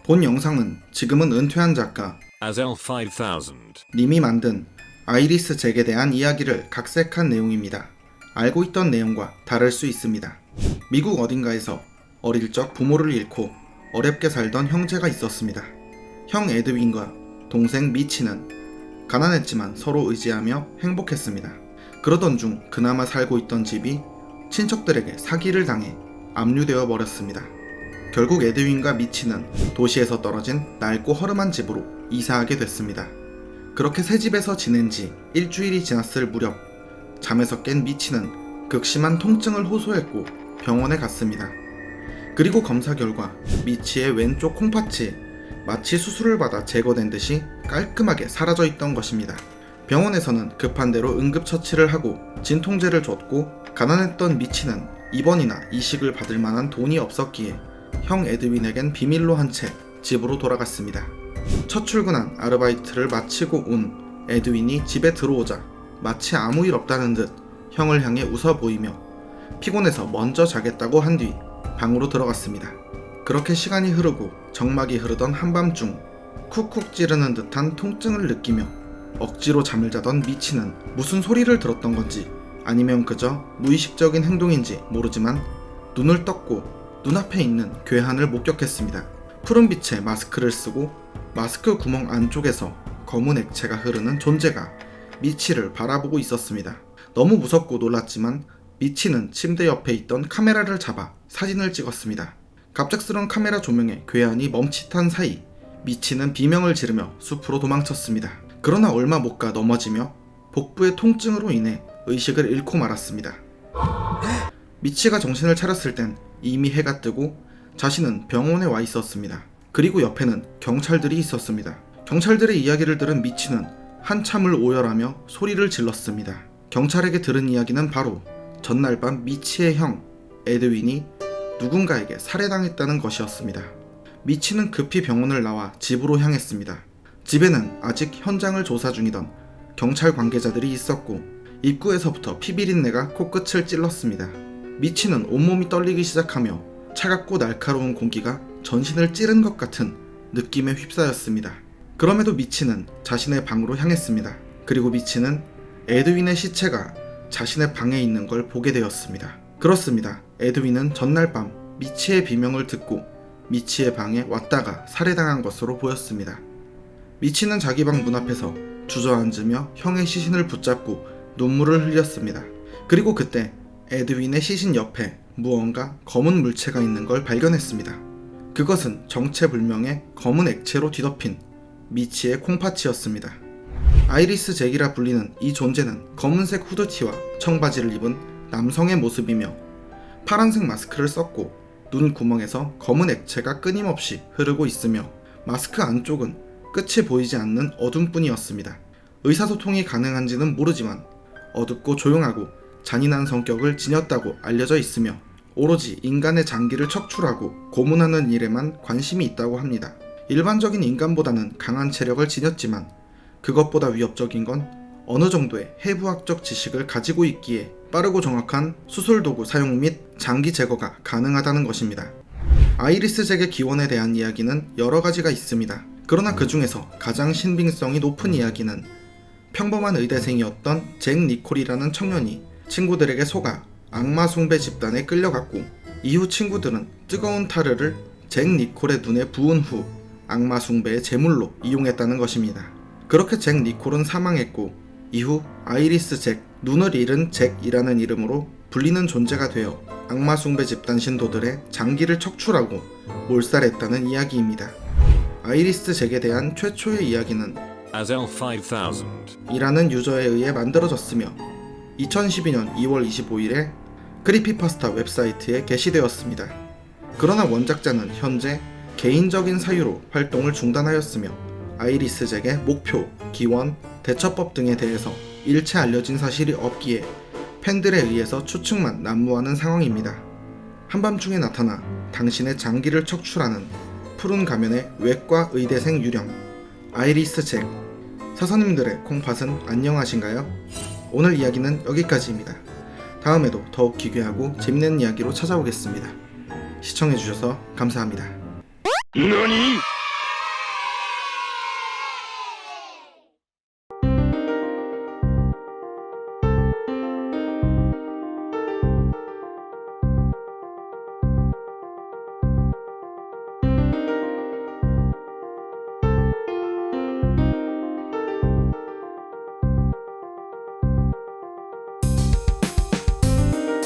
본 영상은 지금은 은퇴한 작가 Azel5000 님이 만든 아이리스 잭에 대한 이야기를 각색한 내용입니다. 알고 있던 내용과 다를 수 있습니다. 미국 어딘가에서 어릴 적 부모를 잃고 어렵게 살던 형제가 있었습니다. 형 에드윈과 동생 미치는 가난했지만 서로 의지하며 행복했습니다. 그러던 중 그나마 살고 있던 집이 친척들에게 사기를 당해 압류되어 버렸습니다. 결국 에드윈과 미치는 도시에서 떨어진 낡고 허름한 집으로 이사하게 됐습니다. 그렇게 새 집에서 지낸 지 일주일이 지났을 무렵 잠에서 깬 미치는 극심한 통증을 호소했고 병원에 갔습니다. 그리고 검사 결과 미치의 왼쪽 콩팥이 마치 수술을 받아 제거된 듯이 깔끔하게 사라져 있던 것입니다. 병원에서는 급한 대로 응급처치를 하고 진통제를 줬고 가난했던 미치는 입원이나 이식을 받을 만한 돈이 없었기에 형 에드윈에겐 비밀로 한 채 집으로 돌아갔습니다. 첫 출근한 아르바이트를 마치고 온 에드윈이 집에 들어오자 마치 아무 일 없다는 듯 형을 향해 웃어 보이며 피곤해서 먼저 자겠다고 한 뒤 방으로 들어갔습니다. 그렇게 시간이 흐르고 정막이 흐르던 한밤중 쿡쿡 찌르는 듯한 통증을 느끼며 억지로 잠을 자던 미치는 무슨 소리를 들었던 건지 아니면 그저 무의식적인 행동인지 모르지만 눈을 떴고 눈앞에 있는 괴한을 목격했습니다. 푸른 빛에 마스크를 쓰고 마스크 구멍 안쪽에서 검은 액체가 흐르는 존재가 미치를 바라보고 있었습니다. 너무 무섭고 놀랐지만 미치는 침대 옆에 있던 카메라를 잡아 사진을 찍었습니다. 갑작스런 카메라 조명에 괴한이 멈칫한 사이 미치는 비명을 지르며 숲으로 도망쳤습니다. 그러나 얼마 못 가 넘어지며 복부의 통증으로 인해 의식을 잃고 말았습니다. 미치가 정신을 차렸을 땐 이미 해가 뜨고 자신은 병원에 와 있었습니다. 그리고 옆에는 경찰들이 있었습니다. 경찰들의 이야기를 들은 미치는 한참을 오열하며 소리를 질렀습니다. 경찰에게 들은 이야기는 바로 전날 밤 미치의 형 에드윈이 누군가에게 살해당했다는 것이었습니다. 미치는 급히 병원을 나와 집으로 향했습니다. 집에는 아직 현장을 조사 중이던 경찰 관계자들이 있었고 입구에서부터 피비린내가 코끝을 찔렀습니다. 미치는 온몸이 떨리기 시작하며 차갑고 날카로운 공기가 전신을 찌른 것 같은 느낌에 휩싸였습니다. 그럼에도 미치는 자신의 방으로 향했습니다. 그리고 미치는 에드윈의 시체가 자신의 방에 있는 걸 보게 되었습니다. 그렇습니다. 에드윈은 전날 밤 미치의 비명을 듣고 미치의 방에 왔다가 살해당한 것으로 보였습니다. 미치는 자기 방 문 앞에서 주저앉으며 형의 시신을 붙잡고 눈물을 흘렸습니다. 그리고 그때 에드윈의 시신 옆에 무언가 검은 물체가 있는 걸 발견했습니다. 그것은 정체불명의 검은 액체로 뒤덮인 미치의 콩팥이었습니다. 아이리스 잭이라 불리는 이 존재는 검은색 후드티와 청바지를 입은 남성의 모습이며 파란색 마스크를 썼고 눈 구멍에서 검은 액체가 끊임없이 흐르고 있으며 마스크 안쪽은 끝이 보이지 않는 어둠뿐이었습니다. 의사소통이 가능한지는 모르지만 어둡고 조용하고 잔인한 성격을 지녔다고 알려져 있으며 오로지 인간의 장기를 척출하고 고문하는 일에만 관심이 있다고 합니다. 일반적인 인간보다는 강한 체력을 지녔지만 그것보다 위협적인 건 어느 정도의 해부학적 지식을 가지고 있기에 빠르고 정확한 수술도구 사용 및 장기 제거가 가능하다는 것입니다. 아이리스 잭의 기원에 대한 이야기는 여러 가지가 있습니다. 그러나 그 중에서 가장 신빙성이 높은 이야기는 평범한 의대생이었던 잭 니콜이라는 청년이 친구들에게 속아 악마 숭배 집단에 끌려갔고 이후 친구들은 뜨거운 타르를 잭 니콜의 눈에 부은 후 악마 숭배의 제물로 이용했다는 것입니다. 그렇게 잭 니콜은 사망했고 이후 아이리스 잭, 눈을 잃은 잭이라는 이름으로 불리는 존재가 되어 악마 숭배 집단 신도들의 장기를 척출하고 몰살했다는 이야기입니다. 아이리스 잭에 대한 최초의 이야기는 Azel5000 이라는 유저에 의해 만들어졌으며 2012년 2월 25일에 크리피파스타 웹사이트에 게시되었습니다. 그러나 원작자는 현재 개인적인 사유로 활동을 중단하였으며 아이리스 잭의 목표, 기원, 대처법 등에 대해서 일체 알려진 사실이 없기에 팬들에 의해서 추측만 난무하는 상황입니다. 한밤중에 나타나 당신의 장기를 척출하는 푸른 가면의 외과 의대생 유령 아이리스 잭. 사서님들의 콩팥은 안녕하신가요? 오늘 이야기는 여기까지입니다. 다음에도 더욱 기괴하고 재밌는 이야기로 찾아오겠습니다. 시청해주셔서 감사합니다. NANI?!